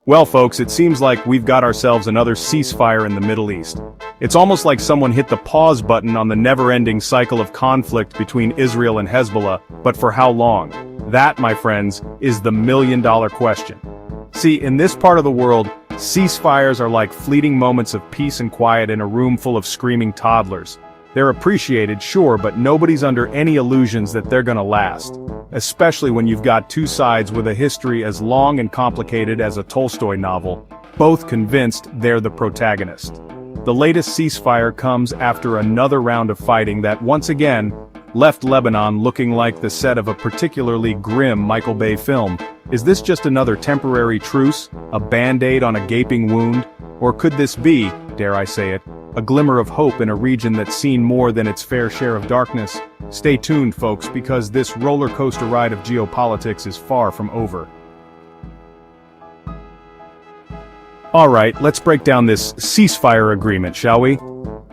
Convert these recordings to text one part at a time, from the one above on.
Well, folks, it seems like we've got ourselves another ceasefire in the Middle East. It's almost like someone hit the pause button on the never-ending cycle of conflict between Israel and Hezbollah, but for how long? That, my friends, is the million-dollar question. See, in this part of the world, ceasefires are like fleeting moments of peace and quiet in a room full of screaming toddlers. They're appreciated, sure, but nobody's under any illusions that they're gonna last. Especially when you've got two sides with a history as long and complicated as a Tolstoy novel, both convinced they're the protagonist. The latest ceasefire comes after another round of fighting that once again left Lebanon looking like the set of a particularly grim Michael Bay film. Is this just another temporary truce, a band-aid on a gaping wound? Or could this be, dare I say it, a glimmer of hope in a region that's seen more than its fair share of darkness? Stay tuned, folks, because this roller coaster ride of geopolitics is far from over. Alright, let's break down this ceasefire agreement, shall we?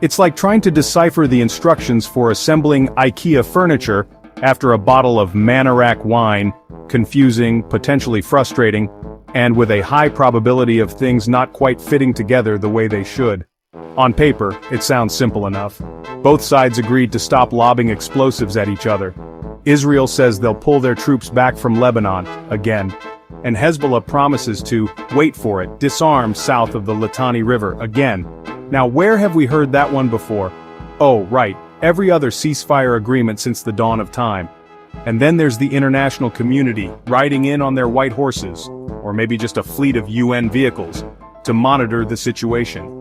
It's like trying to decipher the instructions for assembling IKEA furniture after a bottle of Manorak wine, confusing, potentially frustrating, and with a high probability of things not quite fitting together the way they should. On paper, it sounds simple enough. Both sides agreed to stop lobbing explosives at each other. Israel says they'll pull their troops back from Lebanon, again. And Hezbollah promises to, wait for it, disarm south of the Litani River, again. Now where have we heard that one before? Oh, right, every other ceasefire agreement since the dawn of time. And then there's the international community, riding in on their white horses, or maybe just a fleet of UN vehicles, to monitor the situation.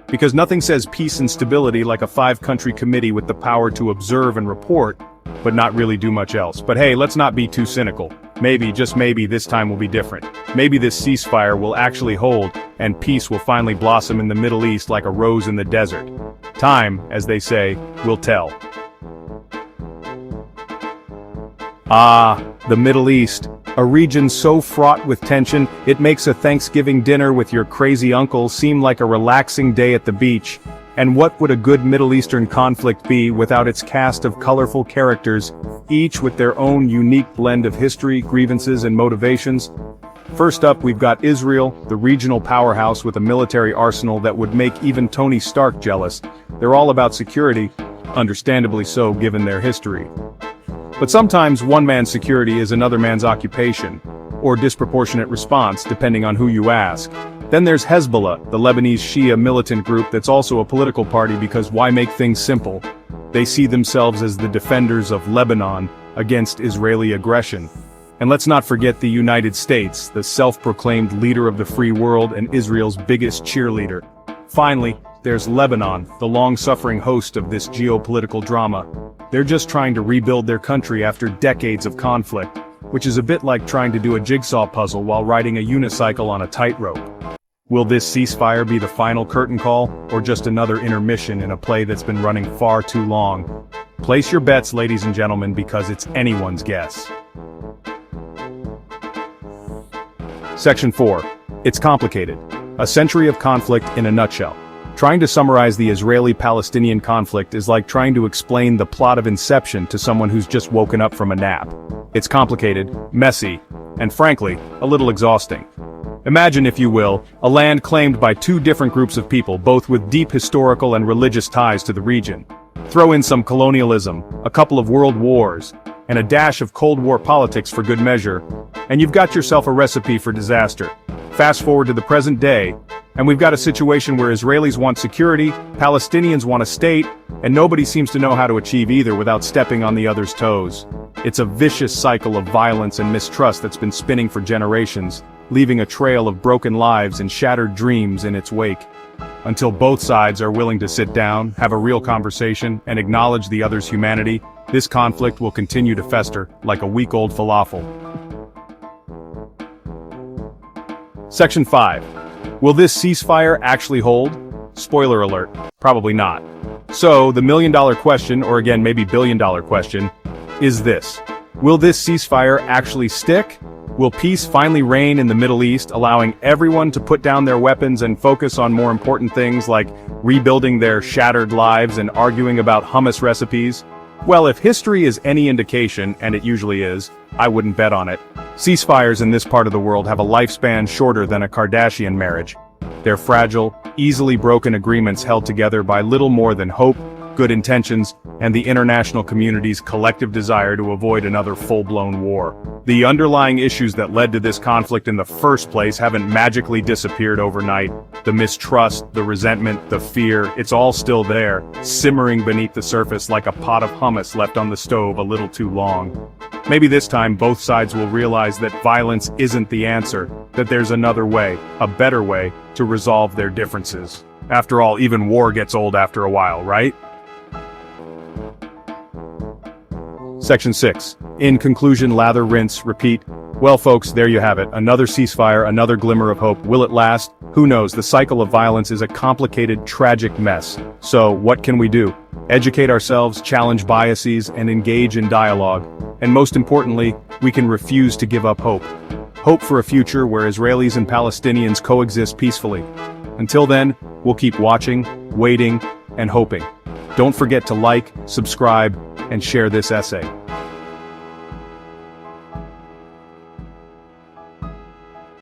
Because nothing says peace and stability like a 5-country committee with the power to observe and report, but not really do much else. But hey, let's not be too cynical. Maybe, just maybe, this time will be different. Maybe this ceasefire will actually hold, and peace will finally blossom in the Middle East like a rose in the desert. Time, as they say, will tell. Ah, the Middle East. A region so fraught with tension, it makes a Thanksgiving dinner with your crazy uncle seem like a relaxing day at the beach. And what would a good Middle Eastern conflict be without its cast of colorful characters, each with their own unique blend of history, grievances, and motivations? First up, we've got Israel, the regional powerhouse with a military arsenal that would make even Tony Stark jealous. They're all about security, understandably so given their history. But sometimes one man's security is another man's occupation, or disproportionate response, depending on who you ask. Then there's Hezbollah, the Lebanese Shia militant group that's also a political party because why make things simple? They see themselves as the defenders of Lebanon against Israeli aggression. And let's not forget the United States, the self-proclaimed leader of the free world and Israel's biggest cheerleader. Finally, there's Lebanon, the long-suffering host of this geopolitical drama. They're just trying to rebuild their country after decades of conflict, which is a bit like trying to do a jigsaw puzzle while riding a unicycle on a tightrope. Will this ceasefire be the final curtain call, or just another intermission in a play that's been running far too long? Place your bets, ladies and gentlemen, because it's anyone's guess. Section 4. It's complicated. A century of conflict in a nutshell. Trying to summarize the Israeli-Palestinian conflict is like trying to explain the plot of Inception to someone who's just woken up from a nap. It's complicated, messy, and frankly, a little exhausting. Imagine, if you will, a land claimed by two different groups of people, both with deep historical and religious ties to the region. Throw in some colonialism, a couple of world wars, and a dash of Cold War politics for good measure, and you've got yourself a recipe for disaster. Fast forward to the present day, and we've got a situation where Israelis want security, Palestinians want a state, and nobody seems to know how to achieve either without stepping on the other's toes. It's a vicious cycle of violence and mistrust that's been spinning for generations, leaving a trail of broken lives and shattered dreams in its wake. Until both sides are willing to sit down, have a real conversation, and acknowledge the other's humanity, this conflict will continue to fester like a week-old falafel. Section 5. Will this ceasefire actually hold? Spoiler alert, probably not. So, the million-dollar question, or again maybe billion-dollar question, is this. Will this ceasefire actually stick? Will peace finally reign in the Middle East, allowing everyone to put down their weapons and focus on more important things like rebuilding their shattered lives and arguing about hummus recipes? Well, if history is any indication, and it usually is, I wouldn't bet on it. Ceasefires in this part of the world have a lifespan shorter than a Kardashian marriage. They're fragile, easily broken agreements held together by little more than hope, good intentions, and the international community's collective desire to avoid another full-blown war. The underlying issues that led to this conflict in the first place haven't magically disappeared overnight. The mistrust, the resentment, the fear, it's all still there, simmering beneath the surface like a pot of hummus left on the stove a little too long. Maybe this time both sides will realize that violence isn't the answer, that there's another way, a better way, to resolve their differences. After all, even war gets old after a while, right? Section 6. In conclusion, lather, rinse, repeat. Well folks, there you have it. Another ceasefire, another glimmer of hope. Will it last? Who knows? The cycle of violence is a complicated, tragic mess. So, what can we do? Educate ourselves, challenge biases, and engage in dialogue. And most importantly, we can refuse to give up hope. Hope for a future where Israelis and Palestinians coexist peacefully. Until then, we'll keep watching, waiting, and hoping. Don't forget to like, subscribe, and share this essay.